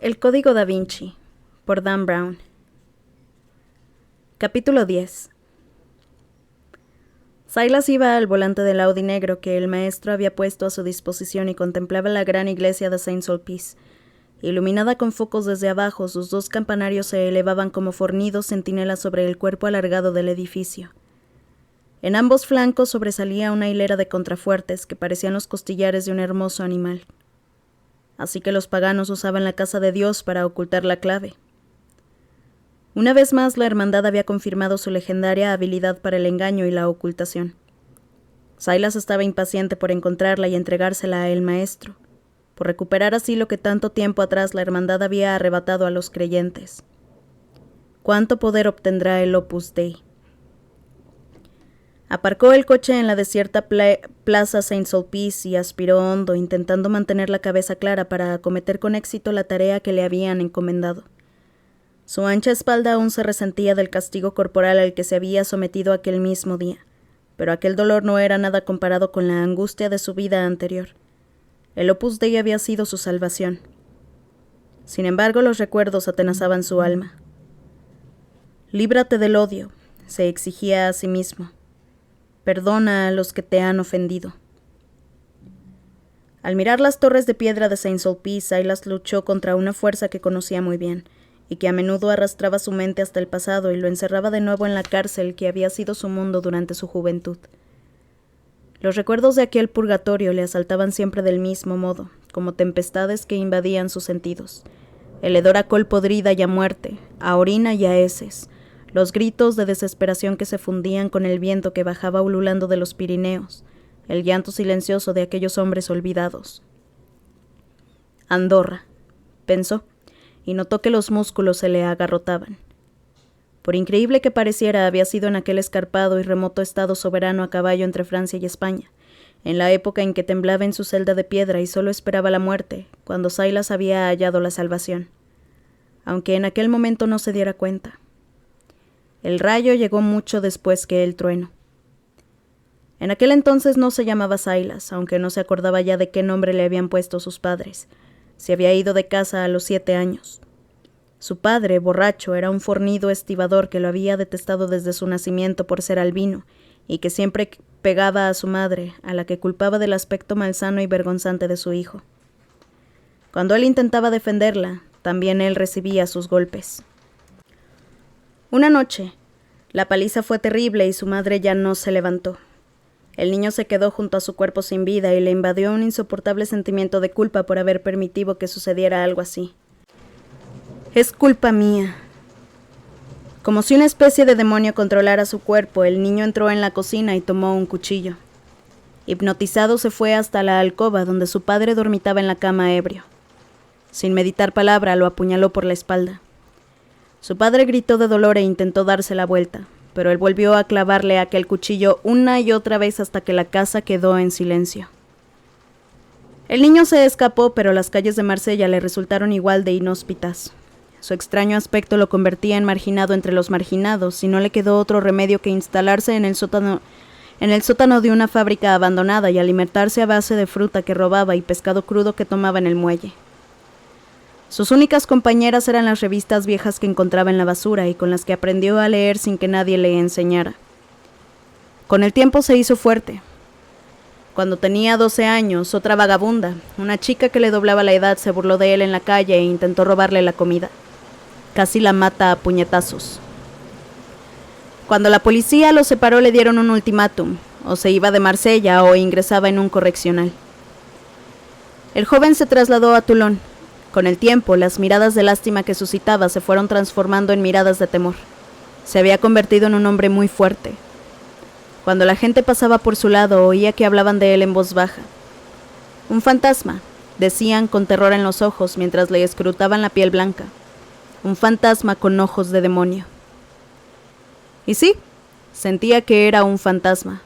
El Código Da Vinci, por Dan Brown. Capítulo 10. Silas iba al volante del Audi negro que el maestro había puesto a su disposición y contemplaba la gran iglesia de Saint Sulpice. Iluminada con focos desde abajo, sus dos campanarios se elevaban como fornidos centinelas sobre el cuerpo alargado del edificio. En ambos flancos sobresalía una hilera de contrafuertes que parecían los costillares de un hermoso animal. Así que los paganos usaban la casa de Dios para ocultar la clave. Una vez más, la hermandad había confirmado su legendaria habilidad para el engaño y la ocultación. Silas estaba impaciente por encontrarla y entregársela a el maestro, por recuperar así lo que tanto tiempo atrás la hermandad había arrebatado a los creyentes. ¿Cuánto poder obtendrá el Opus Dei? Aparcó el coche en la desierta plaza Saint Sulpice y aspiró hondo, intentando mantener la cabeza clara para acometer con éxito la tarea que le habían encomendado. Su ancha espalda aún se resentía del castigo corporal al que se había sometido aquel mismo día, pero aquel dolor no era nada comparado con la angustia de su vida anterior. El Opus Dei había sido su salvación. Sin embargo, los recuerdos atenazaban su alma. «Líbrate del odio», se exigía a sí mismo. «Perdona a los que te han ofendido». Al mirar las torres de piedra de Saint Sulpice, Silas luchó contra una fuerza que conocía muy bien, y que a menudo arrastraba su mente hasta el pasado y lo encerraba de nuevo en la cárcel que había sido su mundo durante su juventud. Los recuerdos de aquel purgatorio le asaltaban siempre del mismo modo, como tempestades que invadían sus sentidos. El hedor a col podrida y a muerte, a orina y a heces, los gritos de desesperación que se fundían con el viento que bajaba ululando de los Pirineos, el llanto silencioso de aquellos hombres olvidados. Andorra, pensó, y notó que los músculos se le agarrotaban. Por increíble que pareciera, había sido en aquel escarpado y remoto estado soberano a caballo entre Francia y España, en la época en que temblaba en su celda de piedra y solo esperaba la muerte, cuando Silas había hallado la salvación, aunque en aquel momento no se diera cuenta. El rayo llegó mucho después que el trueno. En aquel entonces no se llamaba Silas, aunque no se acordaba ya de qué nombre le habían puesto sus padres. Se había ido de casa a los 7 años. Su padre, borracho, era un fornido estibador que lo había detestado desde su nacimiento por ser albino, y que siempre pegaba a su madre, a la que culpaba del aspecto malsano y vergonzante de su hijo. Cuando él intentaba defenderla, también él recibía sus golpes. Una noche, la paliza fue terrible y su madre ya no se levantó. El niño se quedó junto a su cuerpo sin vida y le invadió un insoportable sentimiento de culpa por haber permitido que sucediera algo así. «Es culpa mía». Como si una especie de demonio controlara su cuerpo, el niño entró en la cocina y tomó un cuchillo. Hipnotizado se fue hasta la alcoba donde su padre dormitaba en la cama ebrio. Sin meditar palabra, lo apuñaló por la espalda. Su padre gritó de dolor e intentó darse la vuelta, pero él volvió a clavarle aquel cuchillo una y otra vez hasta que la casa quedó en silencio. El niño se escapó, pero las calles de Marsella le resultaron igual de inhóspitas. Su extraño aspecto lo convertía en marginado entre los marginados, y no le quedó otro remedio que instalarse en el sótano de una fábrica abandonada y alimentarse a base de fruta que robaba y pescado crudo que tomaba en el muelle. Sus únicas compañeras eran las revistas viejas que encontraba en la basura y con las que aprendió a leer sin que nadie le enseñara. Con el tiempo se hizo fuerte. Cuando tenía 12 años, otra vagabunda, una chica que le doblaba la edad, se burló de él en la calle e intentó robarle la comida. Casi la mata a puñetazos. Cuando la policía los separó, le dieron un ultimátum: o se iba de Marsella o ingresaba en un correccional. El joven se trasladó a Toulon. Con el tiempo, las miradas de lástima que suscitaba se fueron transformando en miradas de temor. Se había convertido en un hombre muy fuerte. Cuando la gente pasaba por su lado, oía que hablaban de él en voz baja. «Un fantasma», decían con terror en los ojos mientras le escrutaban la piel blanca. «Un fantasma con ojos de demonio». Y sí, sentía que era un fantasma,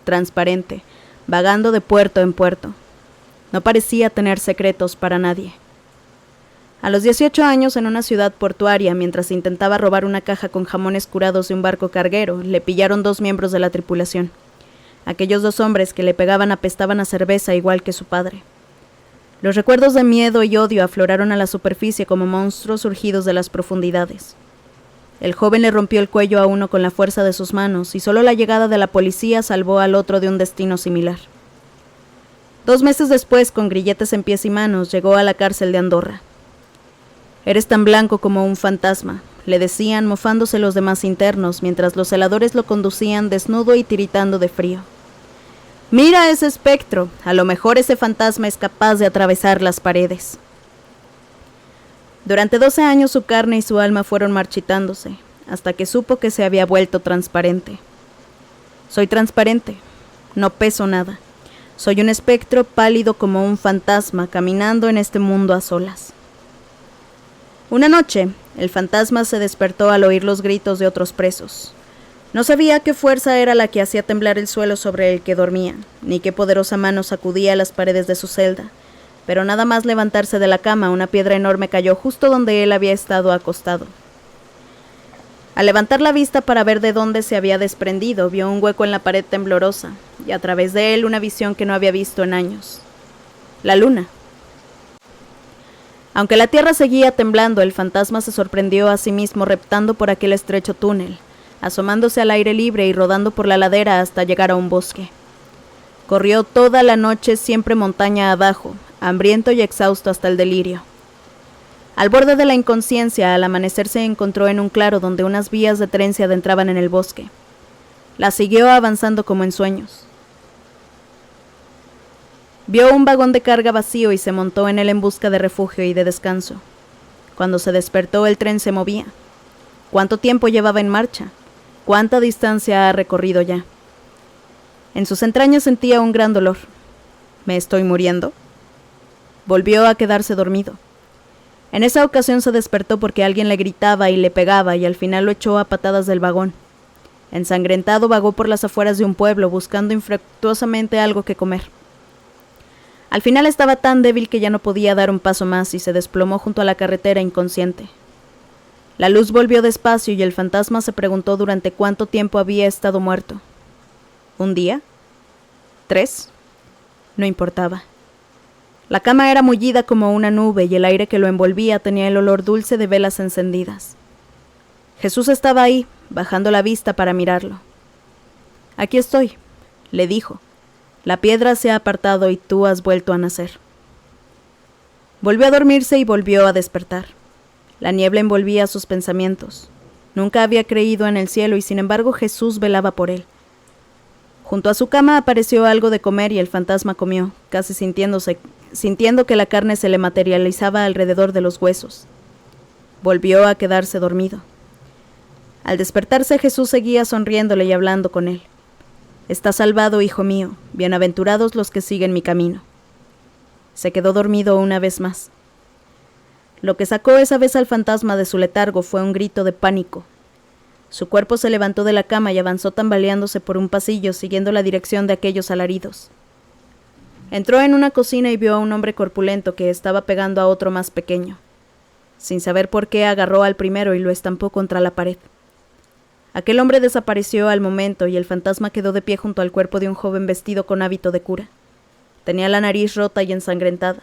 transparente, vagando de puerto en puerto. No parecía tener secretos para nadie. A los 18 años, en una ciudad portuaria, mientras intentaba robar una caja con jamones curados de un barco carguero, le pillaron 2 miembros de la tripulación. Aquellos 2 hombres que le pegaban apestaban a cerveza igual que su padre. Los recuerdos de miedo y odio afloraron a la superficie como monstruos surgidos de las profundidades. El joven le rompió el cuello a uno con la fuerza de sus manos y solo la llegada de la policía salvó al otro de un destino similar. 2 meses después, con grilletes en pies y manos, llegó a la cárcel de Andorra. «Eres tan blanco como un fantasma», le decían, mofándose los demás internos, mientras los celadores lo conducían desnudo y tiritando de frío. «Mira ese espectro, a lo mejor ese fantasma es capaz de atravesar las paredes». Durante 12 años su carne y su alma fueron marchitándose, hasta que supo que se había vuelto transparente. «Soy transparente, no peso nada. Soy un espectro pálido como un fantasma caminando en este mundo a solas». Una noche, el fantasma se despertó al oír los gritos de otros presos. No sabía qué fuerza era la que hacía temblar el suelo sobre el que dormía, ni qué poderosa mano sacudía las paredes de su celda, pero nada más levantarse de la cama, una piedra enorme cayó justo donde él había estado acostado. Al levantar la vista para ver de dónde se había desprendido, vio un hueco en la pared temblorosa, y a través de él una visión que no había visto en años. La luna. Aunque la tierra seguía temblando, el fantasma se sorprendió a sí mismo reptando por aquel estrecho túnel, asomándose al aire libre y rodando por la ladera hasta llegar a un bosque. Corrió toda la noche siempre montaña abajo, hambriento y exhausto hasta el delirio. Al borde de la inconsciencia, al amanecer se encontró en un claro donde unas vías de tren se adentraban en el bosque. La siguió avanzando como en sueños. Vio un vagón de carga vacío y se montó en él en busca de refugio y de descanso. Cuando se despertó, el tren se movía. ¿Cuánto tiempo llevaba en marcha? ¿Cuánta distancia ha recorrido ya? En sus entrañas sentía un gran dolor. ¿Me estoy muriendo? Volvió a quedarse dormido. En esa ocasión se despertó porque alguien le gritaba y le pegaba y al final lo echó a patadas del vagón. Ensangrentado vagó por las afueras de un pueblo buscando infructuosamente algo que comer. Al final estaba tan débil que ya no podía dar un paso más y se desplomó junto a la carretera inconsciente. La luz volvió despacio y el fantasma se preguntó durante cuánto tiempo había estado muerto. ¿1 día? 3. No importaba. La cama era mullida como una nube y el aire que lo envolvía tenía el olor dulce de velas encendidas. Jesús estaba ahí, bajando la vista para mirarlo. «Aquí estoy», le dijo. «La piedra se ha apartado y tú has vuelto a nacer». Volvió a dormirse y volvió a despertar. La niebla envolvía sus pensamientos. Nunca había creído en el cielo y sin embargo Jesús velaba por él. Junto a su cama apareció algo de comer y el fantasma comió, casi sintiendo que la carne se le materializaba alrededor de los huesos. Volvió a quedarse dormido. Al despertarse Jesús seguía sonriéndole y hablando con él. «Estás salvado, hijo mío, bienaventurados los que siguen mi camino». Se quedó dormido una vez más. Lo que sacó esa vez al fantasma de su letargo fue un grito de pánico. Su cuerpo se levantó de la cama y avanzó tambaleándose por un pasillo siguiendo la dirección de aquellos alaridos. Entró en una cocina y vio a un hombre corpulento que estaba pegando a otro más pequeño. Sin saber por qué, agarró al primero y lo estampó contra la pared. Aquel hombre desapareció al momento y el fantasma quedó de pie junto al cuerpo de un joven vestido con hábito de cura. Tenía la nariz rota y ensangrentada.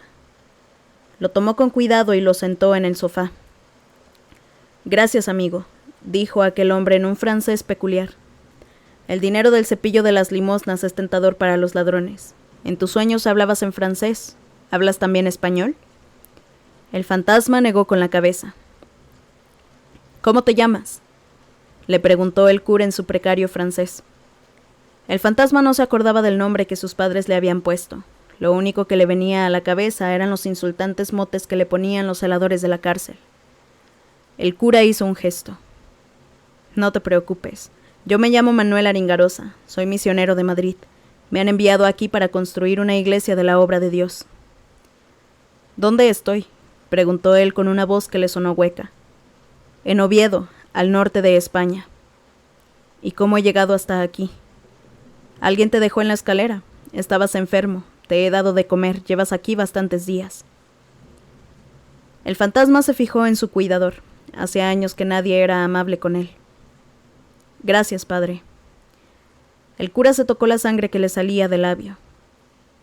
Lo tomó con cuidado y lo sentó en el sofá. «Gracias, amigo», dijo aquel hombre en un francés peculiar. «El dinero del cepillo de las limosnas es tentador para los ladrones. En tus sueños hablabas en francés. ¿Hablas también español?» El fantasma negó con la cabeza. «¿Cómo te llamas?», le preguntó el cura en su precario francés. El fantasma no se acordaba del nombre que sus padres le habían puesto. Lo único que le venía a la cabeza eran los insultantes motes que le ponían los celadores de la cárcel. El cura hizo un gesto. «No te preocupes. Yo me llamo Manuel Aringarosa. Soy misionero de Madrid. Me han enviado aquí para construir una iglesia de la obra de Dios». «¿Dónde estoy?», preguntó él con una voz que le sonó hueca. «En Oviedo, al norte de España». «¿Y cómo he llegado hasta aquí?». «Alguien te dejó en la escalera. Estabas enfermo. Te he dado de comer. Llevas aquí bastantes días». El fantasma se fijó en su cuidador. Hacía años que nadie era amable con él. «Gracias, padre». El cura se tocó la sangre que le salía del labio.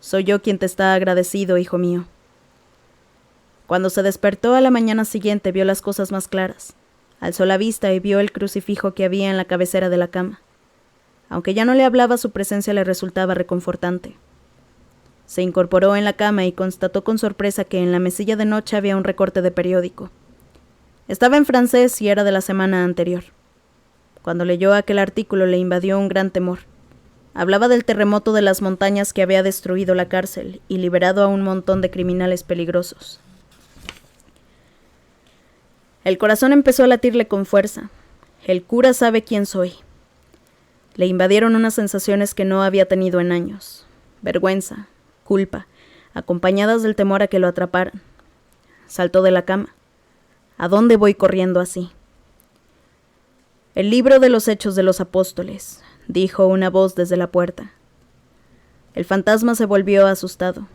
«Soy yo quien te está agradecido, hijo mío. Cuando se despertó a la mañana siguiente vio las cosas más claras. Alzó la vista y vio el crucifijo que había en la cabecera de la cama. Aunque ya no le hablaba, su presencia le resultaba reconfortante. Se incorporó en la cama y constató con sorpresa que en la mesilla de noche había un recorte de periódico. Estaba en francés y era de la semana anterior. Cuando leyó aquel artículo le invadió un gran temor. Hablaba del terremoto de las montañas que había destruido la cárcel y liberado a un montón de criminales peligrosos. El corazón empezó a latirle con fuerza. El cura sabe quién soy. Le invadieron unas sensaciones que no había tenido en años. Vergüenza, culpa, acompañadas del temor a que lo atraparan. Saltó de la cama. ¿A dónde voy corriendo así? El libro de los Hechos de los Apóstoles, dijo una voz desde la puerta. El fantasma se volvió asustado.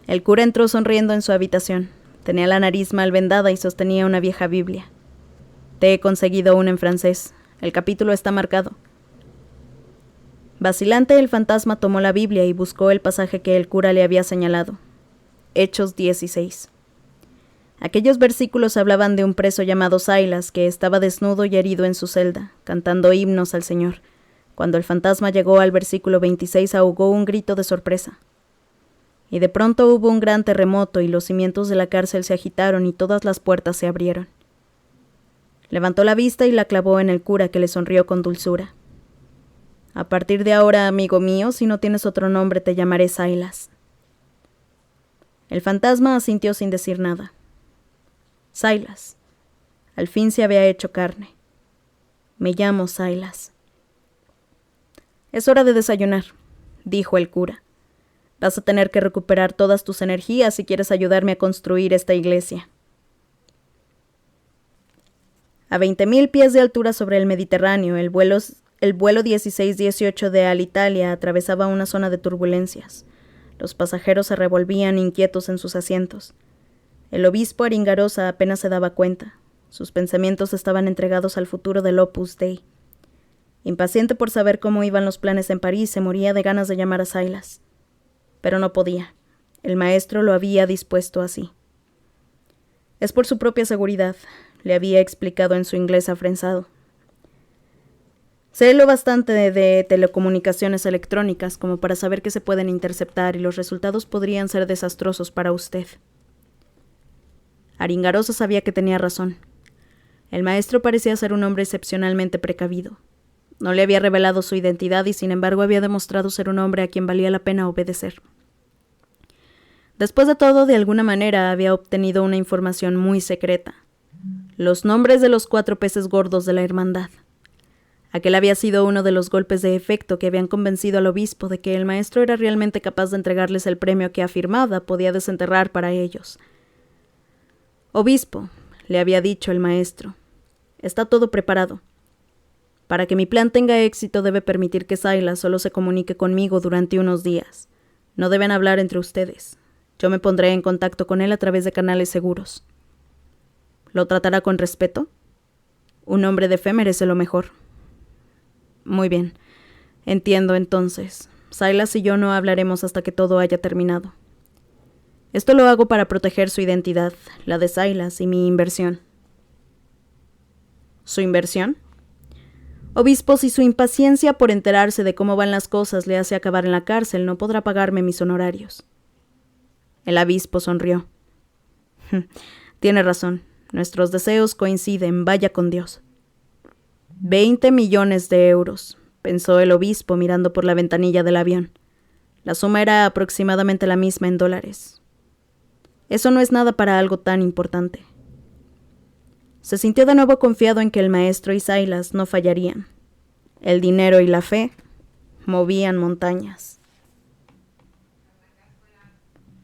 El cura entró sonriendo en su habitación. Tenía la nariz mal vendada y sostenía una vieja Biblia. Te he conseguido una en francés. El capítulo está marcado. Vacilante, el fantasma tomó la Biblia y buscó el pasaje que el cura le había señalado. Hechos 16. Aquellos versículos hablaban de un preso llamado Silas que estaba desnudo y herido en su celda, cantando himnos al Señor. Cuando el fantasma llegó al versículo 26 ahogó un grito de sorpresa. Y de pronto hubo un gran terremoto y los cimientos de la cárcel se agitaron y todas las puertas se abrieron. Levantó la vista y la clavó en el cura, que le sonrió con dulzura. A partir de ahora, amigo mío, si no tienes otro nombre te llamaré Silas. El fantasma asintió sin decir nada. Silas. Al fin se había hecho carne. Me llamo Silas. Es hora de desayunar, dijo el cura. Vas a tener que recuperar todas tus energías si quieres ayudarme a construir esta iglesia. A 20.000 pies de altura sobre el Mediterráneo, el vuelo 1618 de Alitalia atravesaba una zona de turbulencias. Los pasajeros se revolvían inquietos en sus asientos. El obispo Aringarosa apenas se daba cuenta. Sus pensamientos estaban entregados al futuro del Opus Dei. Impaciente por saber cómo iban los planes en París, se moría de ganas de llamar a Silas. Pero no podía. El maestro lo había dispuesto así. Es por su propia seguridad, le había explicado en su inglés afrenzado. Sé lo bastante de telecomunicaciones electrónicas como para saber que se pueden interceptar y los resultados podrían ser desastrosos para usted. Aringarosa sabía que tenía razón. El maestro parecía ser un hombre excepcionalmente precavido. No le había revelado su identidad y sin embargo había demostrado ser un hombre a quien valía la pena obedecer. Después de todo, de alguna manera había obtenido una información muy secreta. Los nombres de los 4 peces gordos de la hermandad. Aquel había sido uno de los golpes de efecto que habían convencido al obispo de que el maestro era realmente capaz de entregarles el premio que afirmaba podía desenterrar para ellos. Obispo, le había dicho el maestro, está todo preparado. Para que mi plan tenga éxito debe permitir que Silas solo se comunique conmigo durante unos días. No deben hablar entre ustedes. Yo me pondré en contacto con él a través de canales seguros. ¿Lo tratará con respeto? Un hombre de fe merece lo mejor. Muy bien. Entiendo entonces. Silas y yo no hablaremos hasta que todo haya terminado. Esto lo hago para proteger su identidad, la de Silas y mi inversión. ¿Su inversión? Obispo, si su impaciencia por enterarse de cómo van las cosas le hace acabar en la cárcel, no podrá pagarme mis honorarios. El obispo sonrió. Tiene razón. Nuestros deseos coinciden, vaya con Dios. 20 millones de euros, pensó el obispo mirando por la ventanilla del avión. La suma era aproximadamente la misma en dólares. Eso no es nada para algo tan importante. Se sintió de nuevo confiado en que el maestro y Silas no fallarían. El dinero y la fe movían montañas.